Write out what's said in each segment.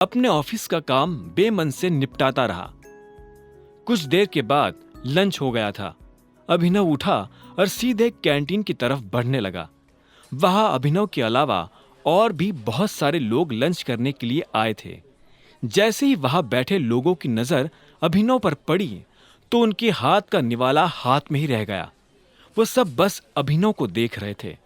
अपने ऑफिस का काम बेमन से निपटाता रहा। कुछ देर के बाद लंच हो गया था। अभिनव उठा और सीधे कैंटीन की तरफ बढ़ने लगा। वहां अभिनव के अलावा और भी बहुत सारे लोग लंच करने के लिए आए थे। जैसे ही वहां बैठे लोगों की नजर अभिनव पर पड़ी तो उनके हाथ का निवाला हाथ में ही रह गया। वो सब बस अभिनव को देख रहे थे।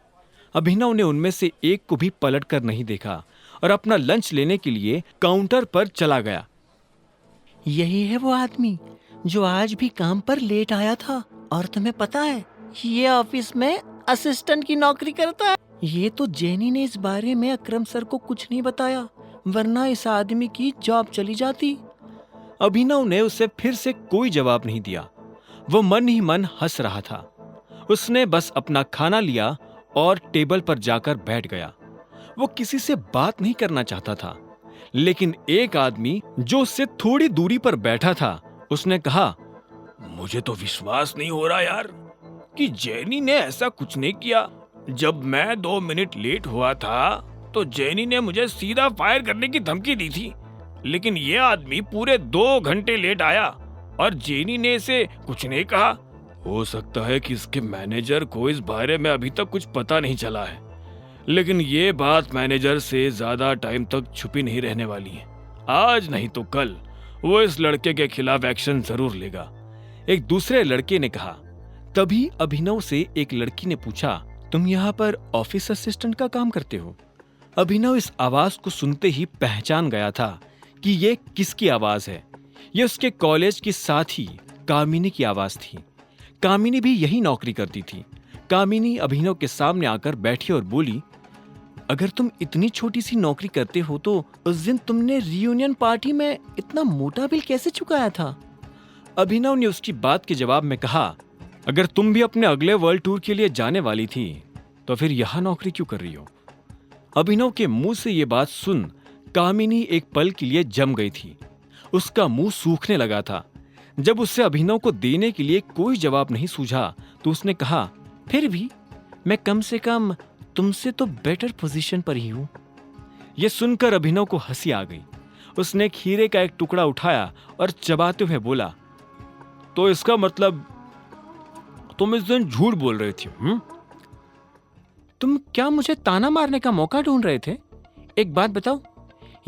अभिनव ने उनमें से एक को भी पलट कर नहीं देखा और अपना लंच लेने के लिए काउंटर पर चला गया। यही है वो आदमी जो आज भी काम पर लेट आया था। और तुम्हें पता है, ये ऑफिस में असिस्टेंट की नौकरी करता है। ये तो जेनी ने इस बारे में अकरम सर को कुछ नहीं बताया, वरना इस आदमी की जॉब चली जाती। अभिनव ने उसे फिर से कोई जवाब नहीं दिया। वो मन ही मन हंस रहा था। उसने बस अपना खाना लिया और टेबल पर जाकर बैठ गया। वो किसी से बात नहीं करना चाहता था, लेकिन एक आदमी जो उससे थोड़ी दूरी पर बैठा था, उसने कहा, मुझे तो विश्वास नहीं हो रहा यार कि जेनी ने ऐसा कुछ नहीं किया। जब मैं 2 मिनट लेट हुआ था तो जेनी ने मुझे सीधा फायर करने की धमकी दी थी, लेकिन ये आदमी पूरे 2 घंटे लेट आया और जेनी ने इसे कुछ नहीं कहा। हो सकता है कि इसके मैनेजर को इस बारे में अभी तक कुछ पता नहीं चला है, लेकिन ये बात मैनेजर से ज्यादा टाइम तक छुपी नहीं रहने वाली है। आज नहीं तो कल वो इस लड़के के खिलाफ एक्शन जरूर लेगा, एक दूसरे लड़के ने कहा। तभी अभिनव से एक लड़की ने पूछा, तुम यहाँ पर ऑफिस असिस्टेंट का काम करते हो? अभिनव इस आवाज को सुनते ही पहचान गया था कि ये किसकी आवाज है। ये उसके कॉलेज की साथी कामिनी की आवाज थी। कामिनी भी यही नौकरी करती थी। कामिनी अभिनव के सामने आकर बैठी और बोली, अगर तुम इतनी छोटी सी नौकरी करते हो तो उस दिन तुमने रियूनियन पार्टी में इतना मोटा बिल कैसे चुकाया था? अभिनव ने उसकी बात के जवाब में कहा, अगर तुम भी अपने अगले वर्ल्ड टूर के लिए जाने वाली थी तो फिर यहां नौकरी क्यों कर रही हो? अभिनव के मुंह से ये बात सुन कामिनी एक पल के लिए जम गई थी। उसका मुंह सूखने लगा था। जब उससे अभिनव को देने के लिए कोई जवाब नहीं सूझा तो उसने कहा, फिर भी मैं कम से कम तुमसे तो बेटर पोजीशन पर ही हूं। यह सुनकर अभिनव को हंसी आ गई। उसने खीरे का एक टुकड़ा उठाया और चबाते हुए बोला, तो इसका मतलब तुम इस दिन झूठ बोल रही थी? तुम क्या मुझे ताना मारने का मौका ढूंढ रहे थे? एक बात बताओ,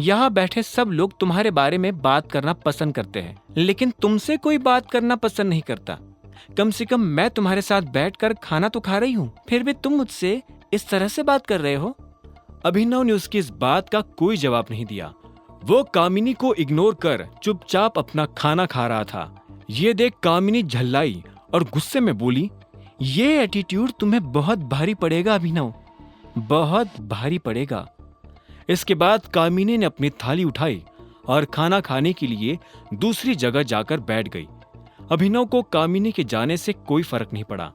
यहाँ बैठे सब लोग तुम्हारे बारे में बात करना पसंद करते हैं, लेकिन तुमसे कोई बात करना पसंद नहीं करता। कम से कम मैं तुम्हारे साथ बैठकर खाना तो खा रही हूँ, फिर भी तुम मुझसे इस तरह से बात कर रहे हो। अभिनव ने उसकी इस बात का कोई जवाब नहीं दिया। वो कामिनी को इग्नोर कर चुपचाप अपना खाना खा रहा था। ये देख कामिनी झल्लाई और गुस्से में बोली, ये एटीट्यूड तुम्हें बहुत भारी पड़ेगा अभिनव, बहुत भारी पड़ेगा। इसके बाद कामिनी ने अपनी थाली उठाई और खाना खाने के लिए दूसरी जगह जाकर बैठ गई। अभिनव को कामिनी के जाने से कोई फर्क नहीं पड़ा।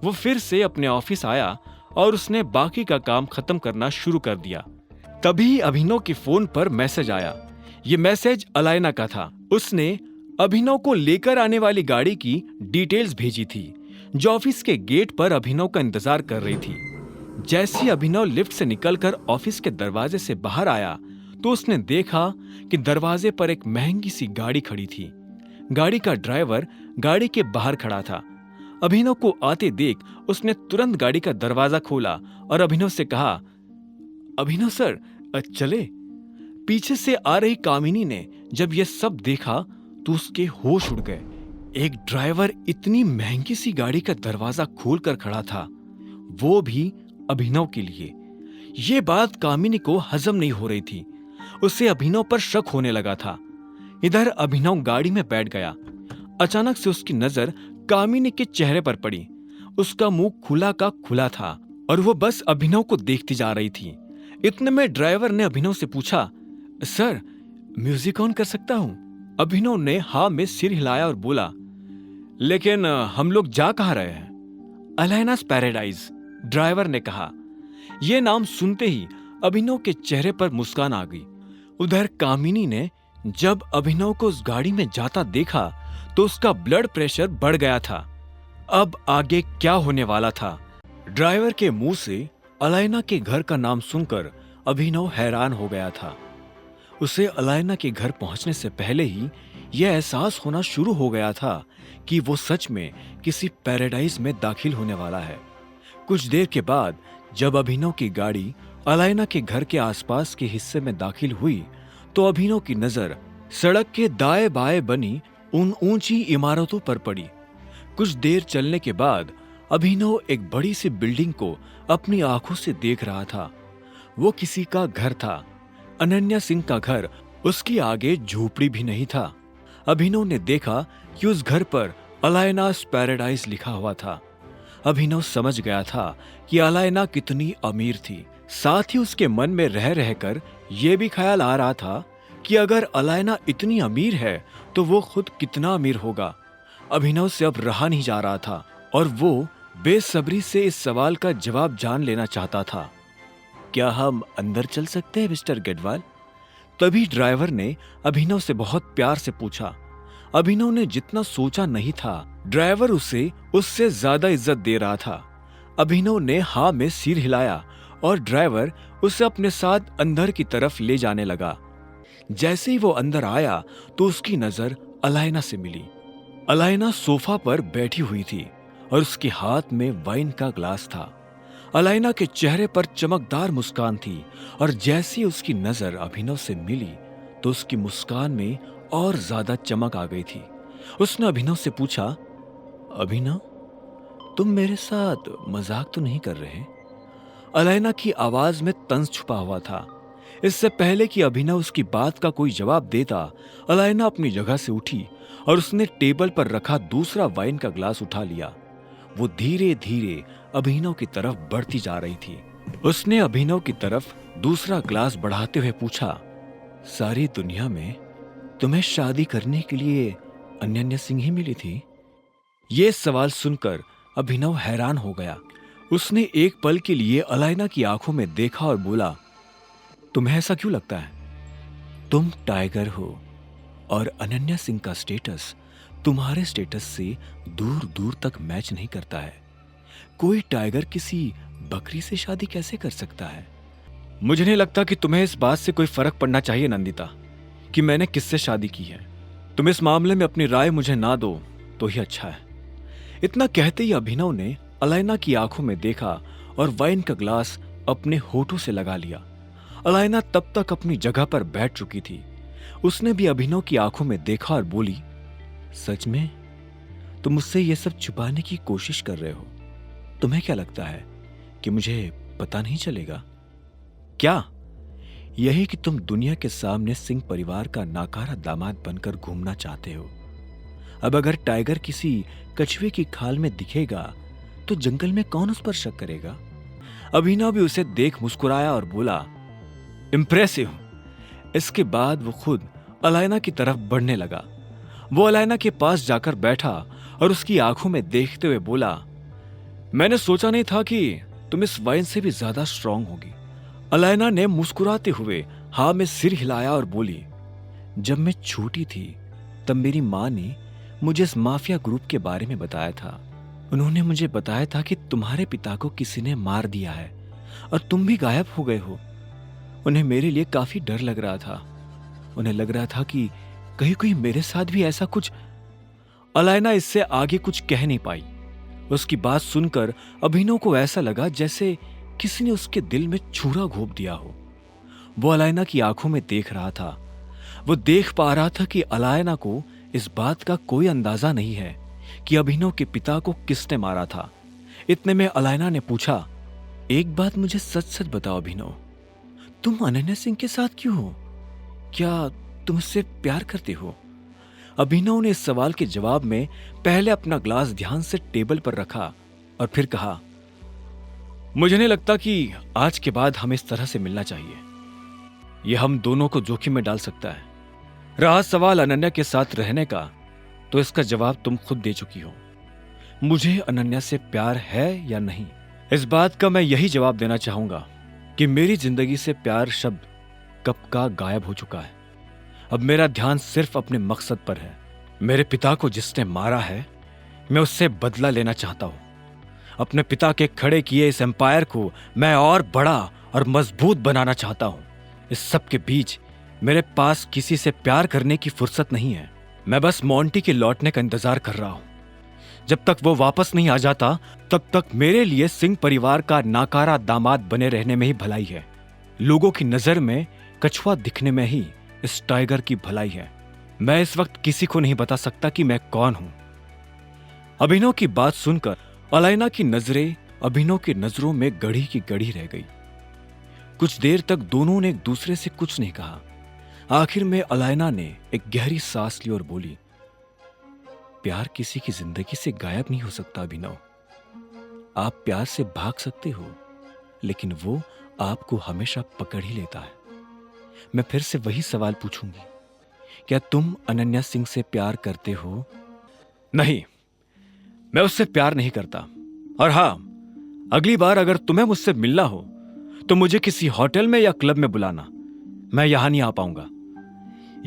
वो फिर से अपने ऑफिस आया और उसने बाकी का काम खत्म करना शुरू कर दिया। तभी अभिनव के फोन पर मैसेज आया। ये मैसेज अलायना का था। उसने अभिनव को लेकर आने वाली गाड़ी की डिटेल्स भेजी थी, जो ऑफिस के गेट पर अभिनव का इंतजार कर रही थी। जैसे ही अभिनव लिफ्ट से निकलकर ऑफिस के दरवाजे से बाहर आया तो उसने देखा कि दरवाजे पर एक महंगी सी गाड़ी खड़ी थी। गाड़ी का ड्राइवर गाड़ी के बाहर खड़ा था। अभिनव को आते देख उसने तुरंत गाड़ी का दरवाजा खोला और अभिनव से कहा, अभिनव सर चले। पीछे से आ रही कामिनी ने जब यह सब देखा तो उसके होश उड़ गए। एक ड्राइवर इतनी महंगी सी गाड़ी का दरवाजा खोलकर खड़ा था, वो भी अभिनव के लिए। ये बात कामिनी को हजम नहीं हो रही थी। उसे अभिनव पर शक होने लगा था। इधर अभिनव गाड़ी में बैठ गया। अचानक से उसकी नजर कामिनी के चेहरे पर पड़ी। उसका मुंह खुला का खुला था और वो बस अभिनव को देखती जा रही थी। इतने में ड्राइवर ने अभिनव से पूछा, सर म्यूजिक ऑन कर सकता हूं? अभिनव ने हाँ में सिर हिलाया और बोला, लेकिन हम लोग जा कहाँ रहे हैं? अलायनास पैराडाइज, ड्राइवर ने कहा। यह नाम सुनते ही अभिनव के चेहरे पर मुस्कान आ गई। उधर कामिनी ने जब अभिनव को उस गाड़ी में जाता देखा तो उसका ब्लड प्रेशर बढ़ गया था। अब आगे क्या होने वाला था? ड्राइवर के मुंह से अलायना के घर का नाम सुनकर अभिनव हैरान हो गया था। उसे अलायना के घर पहुंचने से पहले ही यह एहसास होना शुरू हो गया था कि वो सच में किसी पैराडाइज में दाखिल होने वाला है। कुछ देर के बाद जब अभिनव की गाड़ी अलायना के घर के आसपास के हिस्से में दाखिल हुई तो अभिनव की नजर सड़क के दाएं बाएं बनी उन ऊंची इमारतों पर पड़ी। कुछ देर चलने के बाद अभिनव एक बड़ी सी बिल्डिंग को अपनी आंखों से देख रहा था। वो किसी का घर था, अनन्या सिंह का घर। उसके आगे झोपड़ी भी नहीं था। अभिनव ने देखा कि उस घर पर अलायनास पैराडाइज लिखा हुआ था। अभिनव समझ गया था कि अलायना कितनी अमीर थी। साथ ही उसके मन में रह रहकर यह भी ख्याल आ रहा था कि अगर अलायना इतनी अमीर है तो वो खुद कितना अमीर होगा। अभिनव से अब रहा नहीं जा रहा था और वो बेसब्री से इस सवाल का जवाब जान लेना चाहता था। क्या हम अंदर चल सकते हैं मिस्टर गेडवाल? तभी ड्राइवर ने अभिनव से बहुत प्यार से पूछा। अभिनव ने जितना सोचा नहीं था, ड्राइवर उसे उससे ज्यादा इज्जत दे रहा था। अभिनव ने हाँ में सिर हिलाया और ड्राइवर उसे अपने साथ अंदर की तरफ ले जाने लगा। जैसे ही वो अंदर आया तो उसकी नजर अलायना से मिली। अलायना सोफा पर बैठी हुई थी और उसके हाथ में वाइन का ग्लास था। अलायना के चेहरे पर चमकदार मुस्कान थी और जैसे ही उसकी नजर अभिनव से मिली तो उसकी मुस्कान में और ज्यादा चमक आ गई थी। उसने अभिनव से पूछा, अभिनव, तुम मेरे साथ मजाक तो नहीं कर रहे? अलायना की आवाज में तंज छुपा हुआ था। इससे पहले कि अभिनव उसकी बात का कोई जवाब देता, अलायना अपनी जगह से उठी और उसने टेबल पर रखा दूसरा वाइन का ग्लास उठा लिया। वो धीरे धीरे अभिनव की तरफ बढ़ती जा रही थी। उसने अभिनव की तरफ दूसरा ग्लास बढ़ाते हुए पूछा, सारी दुनिया में तुम्हें शादी करने के लिए अनन्या सिंह ही मिली थी? ये सवाल सुनकर अभिनव हैरान हो गया। उसने एक पल के लिए अलायना की आंखों में देखा और बोला, तुम्हें ऐसा क्यों लगता है? तुम टाइगर हो और अनन्या सिंह का स्टेटस तुम्हारे स्टेटस से दूर दूर तक मैच नहीं करता है। कोई टाइगर किसी बकरी से शादी कैसे कर सकता है? मुझे नहीं लगता कि तुम्हें इस बात से कोई फर्क पड़ना चाहिए नंदिता कि मैंने किससे शादी की है। तुम इस मामले में अपनी राय मुझे ना दो तो ही अच्छा है। इतना कहते ही अभिनव ने अलायना की आंखों में देखा और वाइन का ग्लास अपने होठों से लगा लिया। अलायना तब तक अपनी जगह पर बैठ चुकी थी। उसने भी अभिनव की आंखों में देखा और बोली, सच में तुम मुझसे यह सब छुपाने की कोशिश कर रहे हो? तुम्हें क्या लगता है कि मुझे पता नहीं चलेगा? क्या यही कि तुम दुनिया के सामने सिंह परिवार का नाकारा दामाद बनकर घूमना चाहते हो? अब अगर टाइगर किसी कछुए की खाल में दिखेगा तो जंगल में कौन उस पर शक करेगा? अभिनव भी उसे देख मुस्कुराया और बोला, इंप्रेसिव। इसके बाद वो खुद अलायना की तरफ बढ़ने लगा। वो अलायना के पास जाकर बैठा और उसकी आंखों में देखते हुए बोला, मैंने सोचा नहीं था कि तुम इस वाइन से भी ज्यादा स्ट्रांग होगी। अलायना ने मुस्कुराते हुए हाँ में सिर हिलाया और बोली, जब मैं छोटी थी तब मेरी माँ ने मुझे इस माफिया ग्रुप के बारे में बताया था। उन्होंने मुझे बताया था कि तुम्हारे पिता को किसी ने मार दिया है और तुम भी गायब हो गए हो। उन्हें मेरे लिए काफी डर लग रहा था। उन्हें लग रहा था कि कहीं कोई मेरे साथ भी ऐसा कुछ। अलायना इससे आगे कुछ कह नहीं पाई। उसकी बात सुनकर अभिनव को ऐसा लगा जैसे किसी ने उसके दिल में छुरा घोंप दिया हो। वो अलायना की आंखों में देख रहा था। वो देख पा रहा था कि अलायना को इस बात का कोई अंदाजा नहीं है कि अभिनव के पिता को किसने मारा था। इतने में अलायना ने पूछा, एक बात मुझे सच सच बताओ अभिनव, तुम अनन्या सिंह के साथ क्यों हो? क्या तुम उससे प्यार करते हो? अभिनव ने इस सवाल के जवाब में पहले अपना ग्लास ध्यान से टेबल पर रखा और फिर कहा, मुझे नहीं लगता कि आज के बाद हमें इस तरह से मिलना चाहिए। यह हम दोनों को जोखिम में डाल सकता है। रहा सवाल अनन्या के साथ रहने का, तो इसका जवाब तुम खुद दे चुकी हो। मुझे अनन्या से प्यार है या नहीं, इस बात का मैं यही जवाब देना चाहूंगा कि मेरी जिंदगी से प्यार शब्द कब का गायब हो चुका है। अब मेरा ध्यान सिर्फ अपने मकसद पर है। मेरे पिता को जिसने मारा है, मैं उससे बदला लेना चाहता हूं। अपने पिता के खड़े किए इस एम्पायर को मैं और बड़ा और मजबूत बनाना चाहता हूं। इस सब के बीच मेरे पास किसी से प्यार करने की फुर्सत नहीं है। मैं बस मोंटी के लौटने का इंतजार कर रहा हूं। जब तक वो वापस नहीं आ जाता तब तक मेरे लिए सिंह परिवार का नाकारा दामाद बने रहने में ही भलाई है। लोगों की नजर में कछुआ दिखने में ही इस टाइगर की भलाई है। मैं इस वक्त किसी को नहीं बता सकता कि मैं कौन हूं। अभिनव की बात सुनकर अलाइना की नजरें अभिनव की नजरों में गड़ी की गड़ी रह गई। कुछ देर तक दोनों ने एक दूसरे से कुछ नहीं कहा। आखिर में अलाइना ने एक गहरी सांस ली और बोली, प्यार किसी की जिंदगी से गायब नहीं हो सकता अभिनव। आप प्यार से भाग सकते हो, लेकिन वो आपको हमेशा पकड़ ही लेता है। मैं फिर से वही सवाल पूछूंगी, क्या तुम अनन्या सिंह से प्यार करते हो? नहीं, मैं उससे प्यार नहीं करता। और हां, अगली बार अगर तुम्हें मुझसे मिलना हो तो मुझे किसी होटल में या क्लब में बुलाना। मैं यहां नहीं आ पाऊंगा।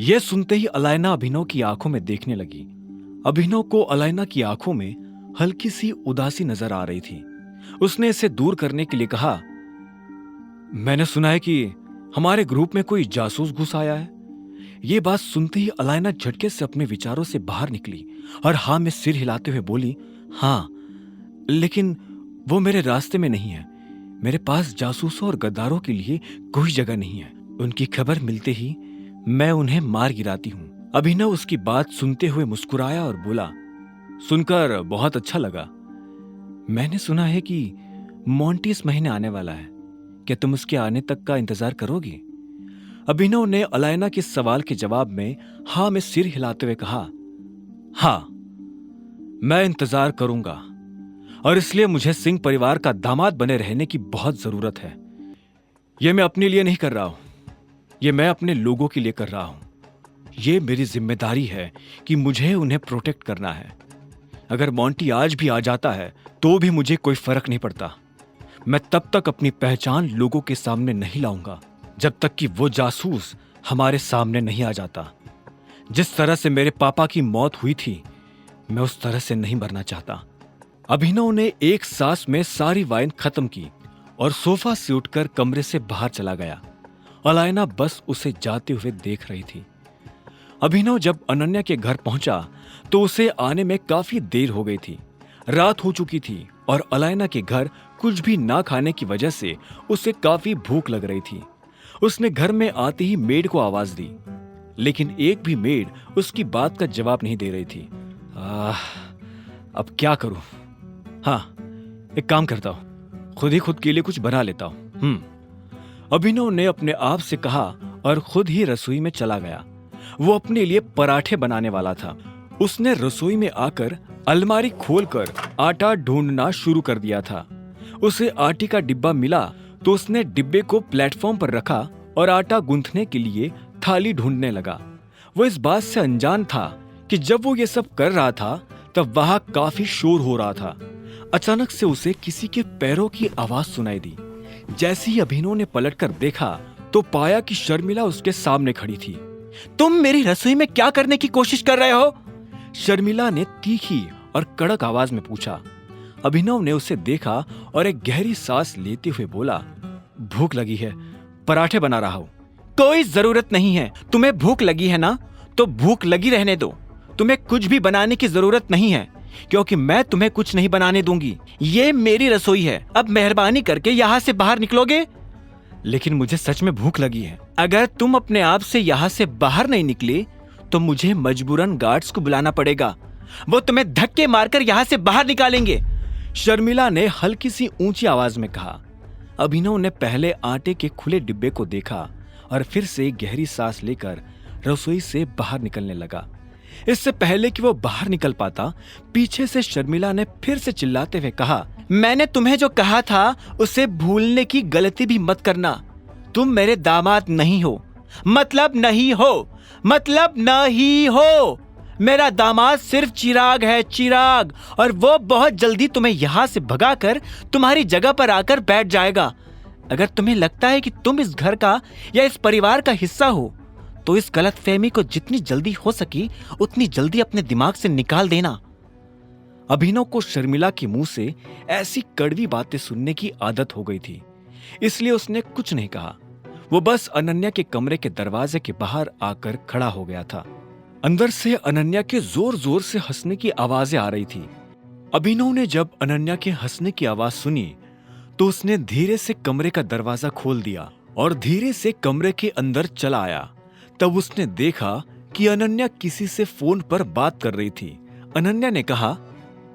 यह सुनते ही अलाइना अभिनव की आंखों में देखने लगी। अभिनव को अलाइना की आंखों में हल्की सी उदासी नजर आ रही थी। उसने इसे दूर करने के लिए कहा, मैंने सुना है कि हमारे ग्रुप में कोई जासूस घुस आया है। यह बात सुनते ही अलाइना झटके से अपने विचारों से बाहर निकली और हां में सिर हिलाते हुए बोली, हां, लेकिन वो मेरे रास्ते में नहीं है। मेरे पास जासूसों और गद्दारों के लिए कोई जगह नहीं है। उनकी खबर मिलते ही मैं उन्हें मार गिराती हूं। अभिनव उसकी बात सुनते हुए मुस्कुराया और बोला, सुनकर बहुत अच्छा लगा। मैंने सुना है कि मोंटी इस महीने आने वाला है। क्या तुम उसके आने तक का इंतजार करोगी? अभिनव ने अलाइना के सवाल के जवाब में हां में सिर हिलाते हुए कहा, हां, मैं इंतजार करूंगा और इसलिए मुझे सिंह परिवार का दामाद बने रहने की बहुत जरूरत है। यह मैं अपने लिए नहीं कर रहा हूं, यह मैं अपने लोगों के लिए कर रहा हूं। यह मेरी जिम्मेदारी है कि मुझे उन्हें प्रोटेक्ट करना है। अगर मोंटी आज भी आ जाता है तो भी मुझे कोई फर्क नहीं पड़ता। मैं तब तक अपनी पहचान लोगों के सामने नहीं लाऊंगा जब तक कि वो जासूस हमारे सामने नहीं आ जाता। जिस तरह से मेरे पापा की मौत हुई थी, मैं उस तरह से नहीं मरना चाहता। अभिनव ने एक सांस में सारी वाइन खत्म की और सोफा से उठकर कमरे से बाहर चला गया। अलाइना बस उसे जाते हुए देख रही थी। अभिनव जब अनन्या के घर पहुंचा तो उसे आने में काफी देर हो गई थी। रात हो चुकी थी और अलाइना के घर कुछ भी ना खाने की वजह से उसे काफी भूख लग रही थी। उसने घर में आते ही मेड को आवाज दी, लेकिन एक भी मेड उसकी बात का जवाब नहीं दे रही थी। अब क्या करूं? हाँ, एक काम करता हूं, खुद के लिए कुछ बना लेता हूं। अभिनव ने अपने आप से कहा और खुद ही रसोई में चला गया। वो अपने लिए पराठे बनाने वाला था। उसने रसोई में आकर अलमारी खोलकर आटा ढूंढना शुरू कर दिया था। उसे आटे का डिब्बा मिला तो उसने डिब्बे को प्लेटफॉर्म पर रखा और आटा गूंथने के लिए थाली ढूंढने लगा। वो इस बात से अनजान था कि जब वो ये सब कर रहा था तब वहां काफी शोर हो रहा था। अचानक से उसे किसी के पैरों की आवाज सुनाई दी। जैसे ही अभिनव ने पलटकर देखा तो पाया कि शर्मिला उसके सामने खड़ी थी। तुम मेरी रसोई में क्या करने की कोशिश कर रहे हो? शर्मिला ने तीखी और कड़क आवाज में पूछा। अभिनव ने उसे देखा और एक गहरी सांस लेते हुए बोला, भूख लगी है, पराठे बना रहा हूं। कोई जरूरत नहीं है। तुम्हें भूख लगी है ना, तो भूख लगी रहने दो। तुम्हें कुछ भी बनाने की जरूरत नहीं है, क्योंकि मैं तुम्हें कुछ नहीं बनाने दूंगी। ये मेरी रसोई है। अब मेहरबानी करके यहाँ से बाहर निकलोगे? लेकिन मुझे सच में भूख लगी है। अगर तुम अपने आप से यहाँ से बाहर नहीं निकले तो मुझे मजबूरन गार्ड्स को बुलाना पड़ेगा। वो तुम्हें धक्के मारकर यहाँ से बाहर निकालेंगे, शर्मिला ने हल्की सी ऊंची आवाज में कहा। अभिनव ने पहले आटे के खुले डिब्बे को देखा और फिर से गहरी सांस लेकर रसोई से बाहर निकलने लगा। इससे पहले कि वो बाहर निकल पाता, पीछे से शर्मिला ने फिर से चिल्लाते हुए कहा, मैंने तुम्हें जो कहा था उसे भूलने की गलती भी मत करना। तुम मेरे दामाद नहीं हो, मतलब नहीं हो, मतलब नहीं हो। मेरा दामाद सिर्फ चिराग है, चिराग, और वो बहुत जल्दी तुम्हें यहां से भगाकर तुम्हारी जगह पर आकर बैठ जाएगा। अगर तुम्हें लगता है कि तुम इस घर का या इस परिवार का हिस्सा हो तो इस गलतफहमी को जितनी जल्दी हो सकी उतनी जल्दी अपने दिमाग से निकाल देना। अभिनव को शर्मिला के मुंह से ऐसी कड़वी बातें सुनने की आदत हो गई थी, इसलिए उसने कुछ नहीं कहा। वो बस अनन्या के कमरे के दरवाजे के बाहर आकर खड़ा हो गया था। अंदर से अनन्या के जोर जोर से हंसने की आवाजें आ रही थी। अभिनव ने जब अनन्या के हंसने की आवाज सुनी तो उसने धीरे से कमरे का दरवाजा खोल दिया और धीरे से कमरे के अंदर चला आया। तब उसने देखा कि अनन्या किसी से फोन पर बात कर रही थी। अनन्या ने कहा,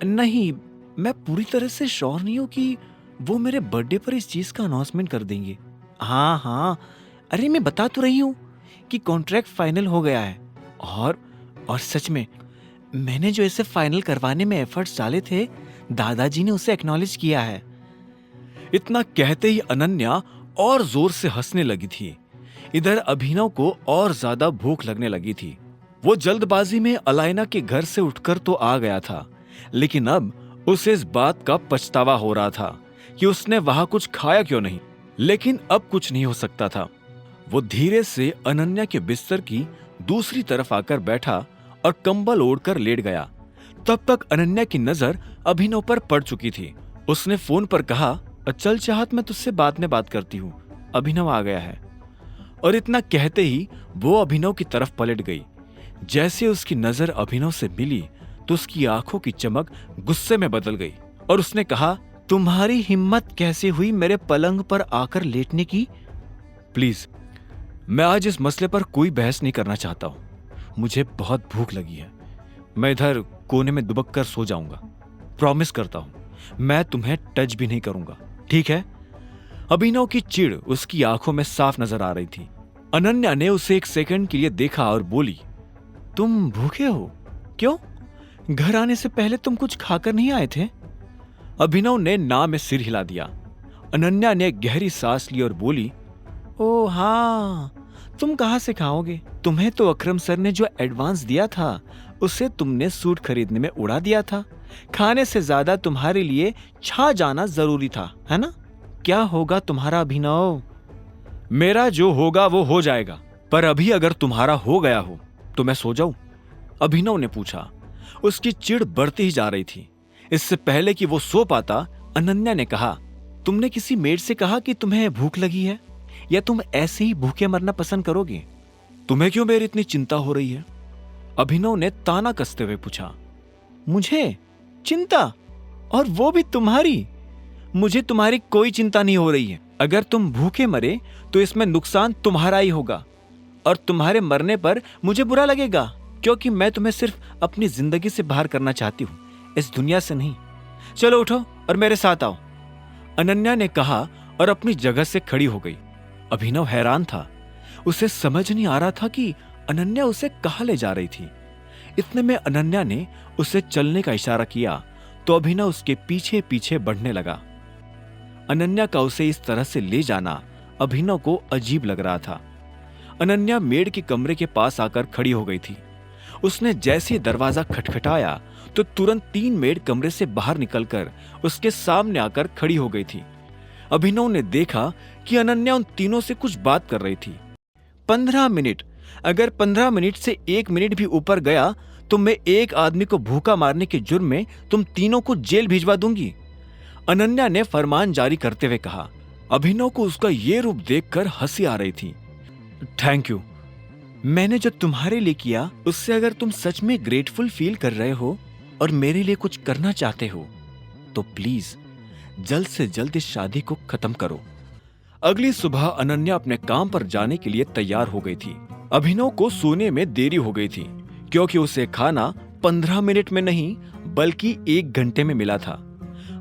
नहीं, मैं पूरी तरह से श्योर नहीं हूं कि वो मेरे बर्थडे पर इस चीज का अनाउंसमेंट कर देंगे। हाँ हाँ, अरे मैं बता तो रही हूँ कि कॉन्ट्रैक्ट फाइनल हो गया है। और सच में मैंने जो इसे फाइनल करवाने में एफर्ट्स डाले थे, दादाजी ने उसे एक्नॉलेज किया है। इतना कहते ही अनन्या और जोर से हंसने लगी थी। इधर अभिनव को और ज्यादा भूख लगने लगी थी। वो जल्दबाजी में अलाइना के घर से उठकर तो आ गया था, लेकिन अब उसे इस बात का पछतावा हो रहा था कि उसने वहां कुछ खाया क्यों नहीं। लेकिन अब कुछ नहीं हो सकता था। वो धीरे से अनन्या के बिस्तर की दूसरी तरफ आकर बैठा और कंबल ओढ़कर लेट गया। तब तक अनन्या की नजर अभिनव पर पड़ चुकी थी। उसने फोन पर कहा, चल चाहत, मैं तुझसे बाद में बात करती हूँ, अभिनव आ गया है। और इतना कहते ही वो अभिनव की तरफ पलट गई। जैसे उसकी नजर अभिनव से मिली तो उसकी आंखों की चमक गुस्से में बदल गई और उसने कहा, तुम्हारी हिम्मत कैसे हुई मेरे पलंग पर आकर लेटने की? प्लीज, मैं आज इस मसले पर कोई बहस नहीं करना चाहता हूं। मुझे बहुत भूख लगी है। मैं इधर कोने में दुबक कर सो जाऊंगा। प्रॉमिस करता हूं, मैं तुम्हें टच भी नहीं करूंगा, ठीक है? अभिनव की चिढ़ उसकी आंखों में साफ नजर आ रही थी। अनन्या ने उसे एक सेकंड के लिए देखा और बोली, तुम भूखे हो? क्यों? घर आने से पहले तुम कुछ खाकर नहीं आए थे? अभिनव ने ना में सिर हिला दिया। अनन्या ने गहरी सांस ली और बोली, ओ हाँ, तुम कहां से खाओगे? तुम्हें तो अकरम सर ने जो एडवांस दिया था उसे तुमने सूट खरीदने में उड़ा दिया था। खाने से ज्यादा तुम्हारे लिए छा जाना जरूरी था, है ना? क्या होगा तुम्हारा अभिनव? मेरा जो होगा वो हो जाएगा, पर अभी अगर तुम्हारा हो गया हो तो मैं सो जाऊं? अभिनव ने पूछा। उसकी चिढ़ बढ़ती ही जा रही थी। इससे पहले कि वो सो पाता, अनन्या ने कहा, तुमने किसी मेड से कहा कि तुम्हें भूख लगी है, या तुम ऐसे ही भूखे मरना पसंद करोगे? तुम्हें क्यों मेरी इतनी चिंता हो रही है? अभिनव ने ताना कसते हुए पूछा। मुझे चिंता? और वो भी तुम्हारी? मुझे तुम्हारी कोई चिंता नहीं हो रही है। अगर तुम भूखे मरे तो इसमें नुकसान तुम्हारा ही होगा, और तुम्हारे मरने पर मुझे बुरा लगेगा, क्योंकि मैं तुम्हें सिर्फ अपनी जिंदगी से बाहर करना चाहती हूं, इस दुनिया से नहीं। चलो उठो और मेरे साथ आओ, अनन्या ने कहा और अपनी जगह से खड़ी हो गई। अभिनव हैरान था। उसे समझ नहीं आ रहा था कि अनन्या उसे कहां ले जा रही थी। इतने में अनन्या ने उसे चलने का इशारा किया तो अभिनव उसके पीछे पीछे बढ़ने लगा। अनन्या का उसे इस तरह से ले जाना अभिनव को अजीब लग रहा था। अनन्या मेड के कमरे के पास आकर खड़ी हो गई थी। उसने जैसे दरवाजा खटखटाया तो तुरंत 3 मेड कमरे से बाहर निकलकर उसके सामने आकर खड़ी हो गई थी। अभिनव ने देखा कि अनन्या उन तीनों से कुछ बात कर रही थी। 15 मिनट, अगर 15 मिनट से 1 मिनट भी ऊपर गया तो मैं एक आदमी को भूखा मारने के जुर्म में तुम तीनों को जेल भिजवा दूंगी, अनन्या ने फरमान जारी करते हुए कहा। अभिनव को उसका ये रूप देखकर हंसी आ रही थी। Thank you. मैंने जो तुम्हारे लिए किया उससे अगर तुम सच में ग्रेटफुल फील कर रहे हो और मेरे लिए कुछ करना चाहते हो तो प्लीज जल्द से जल्द इस शादी को खत्म करो। अगली सुबह अनन्या अपने काम पर जाने के लिए तैयार हो गई थी। अभिनव को सोने में देरी हो गई थी, क्योंकि उसे खाना 15 मिनट में नहीं बल्कि 1 घंटे में मिला था।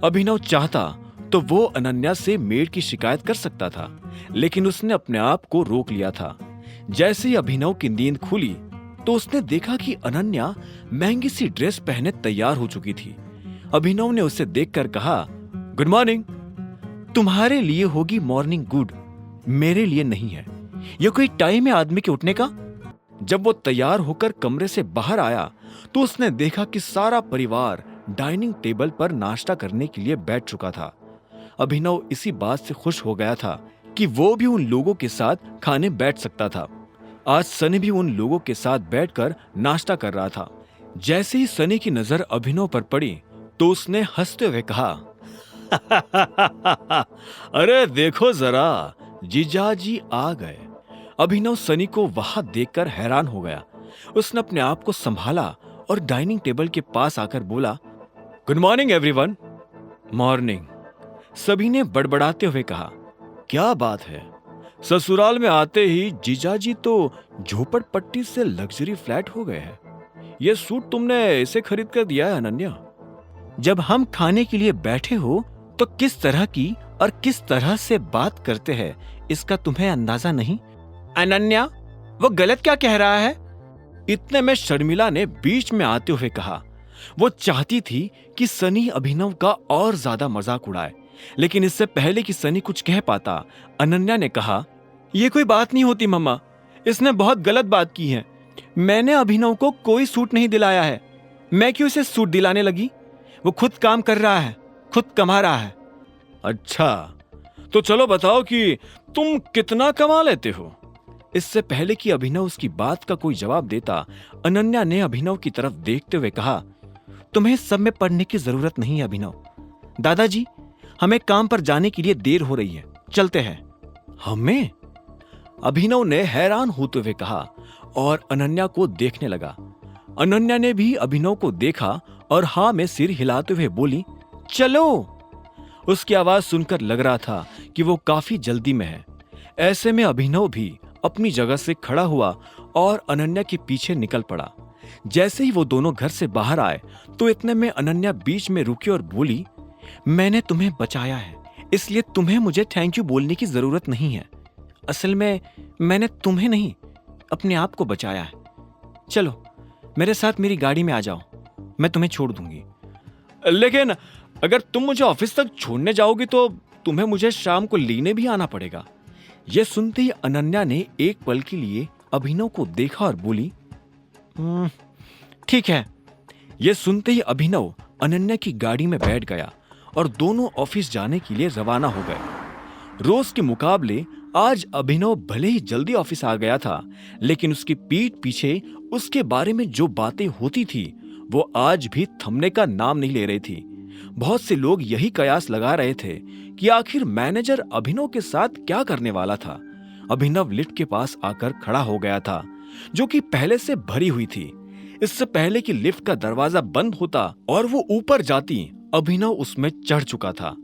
अभिनव चाहता तो वो अनन्या से मेड की शिकायत कर सकता था, लेकिन उसने अपने आप को रोक लिया था। जैसे ही अभिनव की नींद खुली तो उसने देखा कि अनन्या महंगी सी ड्रेस पहने तैयार हो चुकी थी। अभिनव ने उसे देखकर कहा, गुड मॉर्निंग। तुम्हारे लिए होगी मॉर्निंग गुड, मेरे लिए नहीं है। यह कोई टाइम है आदमी के उठने का? जब वो तैयार होकर कमरे से बाहर आया तो उसने देखा कि सारा परिवार डाइनिंग टेबल पर नाश्ता करने के लिए बैठ चुका था। अभिनव इसी बात से खुश हो गया था कि वो भी उन लोगों के साथ खाने बैठ सकता था। आज सनी भी उन लोगों के साथ बैठकर नाश्ता कर रहा था। जैसे ही सनी की नजर अभिनव पर पड़ी तो उसने हंसते हुए कहा, अरे देखो जरा, जीजाजी आ गए। अभिनव सनी को वहां देखकर हैरान हो गया। उसने अपने आप को संभाला और डाइनिंग टेबल के पास आकर बोला, गुड मॉर्निंग एवरीवन। मॉर्निंग, सभी ने बड़बड़ाते हुए कहा। क्या बात है, ससुराल में आते ही जीजाजी तो झोपड़पट्टी से लग्जरी फ्लैट हो गए हैं। ये सूट तुमने इसे खरीद कर दिया है अनन्या? जब हम खाने के लिए बैठे हो तो किस तरह की और किस तरह से बात करते हैं इसका तुम्हें अंदाजा नहीं? अनन्या, वो गलत क्या कह रहा है? इतने में शर्मिला ने बीच में आते हुए कहा। वो चाहती थी कि सनी अभिनव का और ज्यादा मजाक उड़ाए, लेकिन इससे पहले कि सनी कुछ कह पाता, अनन्या ने कहा, यह कोई बात नहीं होती मम्मा, इसने बहुत गलत बात की है। मैंने अभिनव को कोई सूट नहीं दिलाया है। मैं क्यों इसे सूट दिलाने लगी? वो खुद काम कर रहा है, खुद कमा रहा है। अच्छा, तो चलो बताओ कि तुम कितना कमा लेते हो? इससे पहले कि अभिनव उसकी बात का कोई जवाब देता, अनन्या ने अभिनव की तरफ देखते हुए कहा, तुम्हें सब में पढ़ने की जरूरत नहीं है अभिनव। दादाजी, हमें काम पर जाने के लिए देर हो रही है, चलते हैं। हमें? अभिनव ने हैरान होते हुए कहा और अनन्या को देखने लगा। अनन्या ने भी अभिनव को देखा और हाँ में सिर हिलाते हुए बोली, चलो। उसकी आवाज सुनकर लग रहा था कि वो काफी जल्दी में है। ऐसे में अभिनव भी अपनी जगह से खड़ा हुआ और अनन्या के पीछे निकल पड़ा। जैसे ही वो दोनों घर से बाहर आए तो इतने में अनन्या बीच में रुकी और बोली, मैंने तुम्हें बचाया है, इसलिए तुम्हें मुझे थैंक यू बोलने की जरूरत नहीं है। असल में मैंने तुम्हें नहीं, अपने आप को बचाया है। चलो मेरे साथ मेरी गाड़ी में आ जाओ, मैं तुम्हें छोड़ दूंगी। लेकिन अगर तुम मुझे ऑफिस तक छोड़ने जाओगी तो तुम्हें मुझे शाम को लेने भी आना पड़ेगा। यह सुनते ही अनन्या ने एक पल के लिए अभिनव को देखा और बोली, ठीक है। यह सुनते ही अभिनव अनन्या की गाड़ी में बैठ गया और दोनों ऑफिस जाने के लिए रवाना हो गए। रोज के मुकाबले आज अभिनव भले ही जल्दी ऑफिस आ गया था, लेकिन उसकी पीठ पीछे उसके बारे में जो बातें होती थी वो आज भी थमने का नाम नहीं ले रही थी। बहुत से लोग यही कयास लगा रहे थे कि आखिर मैनेजर अभिनव के साथ क्या करने वाला था। अभिनव लिफ्ट के पास आकर खड़ा हो गया था, जो कि पहले से भरी हुई थी। इससे पहले कि लिफ्ट का दरवाजा बंद होता और वो ऊपर जाती, अभिनव उसमें चढ़ चुका था।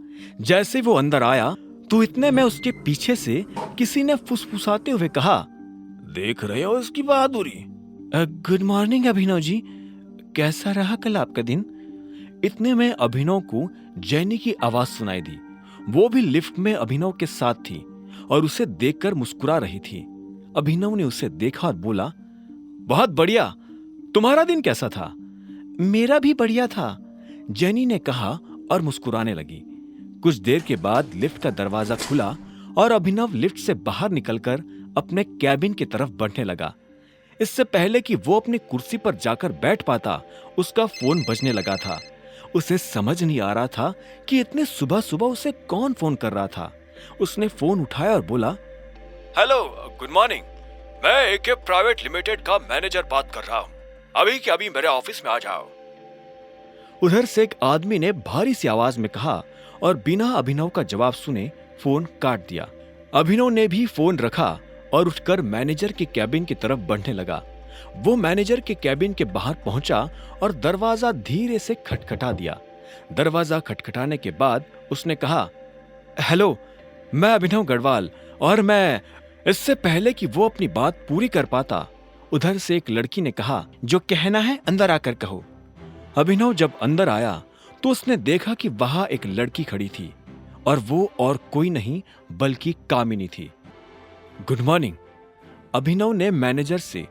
जैसे वो अंदर आया तो इतने में उसके पीछे से किसी ने फुसफुसाते हुए कहा, देख रहे हो इसकी बहादुरी? गुड मॉर्निंग अभिनव जी, कैसा रहा कल आपका दिन? इतने में अभिनव को जैनी की आवाज सुनाई दी। वो भी लिफ्ट में अभिनव के साथ थी और उसे देखकर मुस्कुरा रही थी। अभिनव ने उसे देखा और बोला, बहुत बढ़िया, तुम्हारा दिन कैसा था? मेरा भी बढ़िया था, जैनी ने कहा और मुस्कुराने लगी। कुछ देर के बाद लिफ्ट का दरवाजा खुला और अभिनव लिफ्ट से बाहर निकलकर अपने कैबिन की तरफ बढ़ने लगा। इससे पहले कि वो अपनी कुर्सी पर जाकर बैठ पाता, उसका फोन बजने लगा था। उसे समझ नहीं आ रहा था कि इतने सुबह सुबह उसे कौन फोन कर रहा था। उसने फोन उठाया और बोला, हेलो, गुड मॉर्निंग, मैं एके प्राइवेट लिमिटेड का मैनेजर बात कर रहा हूँ, अभी के अभी मेरे ऑफिस में आ जाओ। उधर से एक आदमी ने भारी सी आवाज में कहा और बिना अभिनव का जवाब सुने फोन काट दिया। अभिनव ने भी फोन रखा और उठकर मैनेजर के कैबिन की तरफ बढ़ने लगा। वो मैनेजर के कैबिन के बाहर पहुंचा और दरवाजा धीरे से खटखटा दिया। दरवाजा खटखटाने के बाद उसने कहा, हेलो, मैं अभिनव गढ़वाल, और मैं। इससे पहले कि वो अपनी बात पूरी कर पाता, उधर से एक लड़की ने कहा, जो कहना है अंदर आकर कहो। अभिनव जब अंदर आया तो उसने देखा कि वहां एक लड़की खड़ी थी और वो और कोई नहीं बल्कि कामिनी थी। गुड मॉर्निंग, अभिनव ने मैनेजर से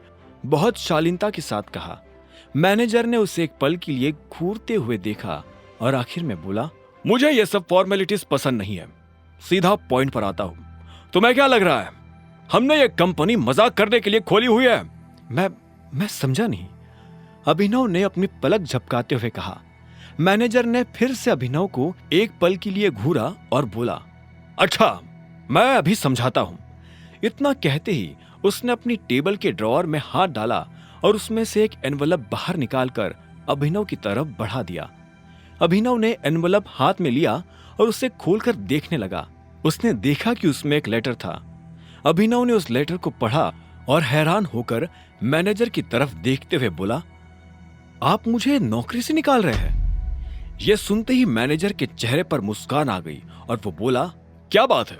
बहुत शालीनता के साथ कहा। मैनेजर ने उसे एक पल के लिए घूरते हुए देखा और आखिर में बोला, मुझे ये सब फॉर्मेलिटीज पसंद नहीं है, सीधा पॉइंट पर आता हूं। तुम्हें क्या लग रहा है हमने ये कंपनी मजाक करने के लिए खोली हुई है? मैं समझा नहीं, अभिनव ने अपनी पलक झपकाते हुए कहा। मैनेजर ने फिर से अभिनव को एक पल के लिए घूरा और बोला, अच्छा, मैं अभी समझाता हूं। इतना कहते ही उसने अपनी टेबल के ड्रॉअर में हाथ डाला और उसमें से एक एनवलप बाहर निकालकर अभिनव की तरफ बढ़ा दिया। अभिनव ने एनवलप हाथ में लिया और उसे खोलकर देखने लगा। उसने देखा कि उसमें एक लेटर था। अभिनव ने उस लेटर को पढ़ा और हैरान होकर मैनेजर की तरफ देखते हुए बोला, आप मुझे नौकरी से निकाल रहे हैं? यह सुनते ही मैनेजर के चेहरे पर मुस्कान आ गई और वो बोला, क्या बात है,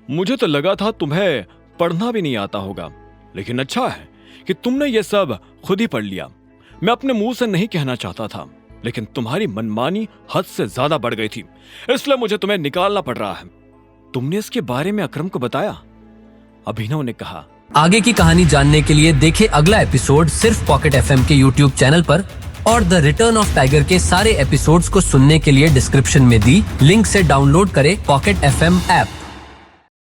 मुझे तो लगा था तुम्हें पढ़ना भी नहीं आता होगा, लेकिन अच्छा है कि तुमने ये सब खुद ही पढ़ लिया। मैं अपने मुंह से नहीं कहना चाहता था, लेकिन तुम्हारी मनमानी हद से ज्यादा बढ़ गई थी, इसलिए मुझे तुम्हें निकालना पड़ रहा है। तुमने इसके बारे में अकरम को बताया? अभिनव ने कहा। आगे की कहानी जानने के लिए देखें अगला एपिसोड सिर्फ पॉकेट एफएम के यूट्यूब चैनल पर, और द रिटर्न ऑफ टाइगर के सारे एपिसोड्स को सुनने के लिए डिस्क्रिप्शन में दी लिंक से डाउनलोड करें पॉकेट एफएम ऐप।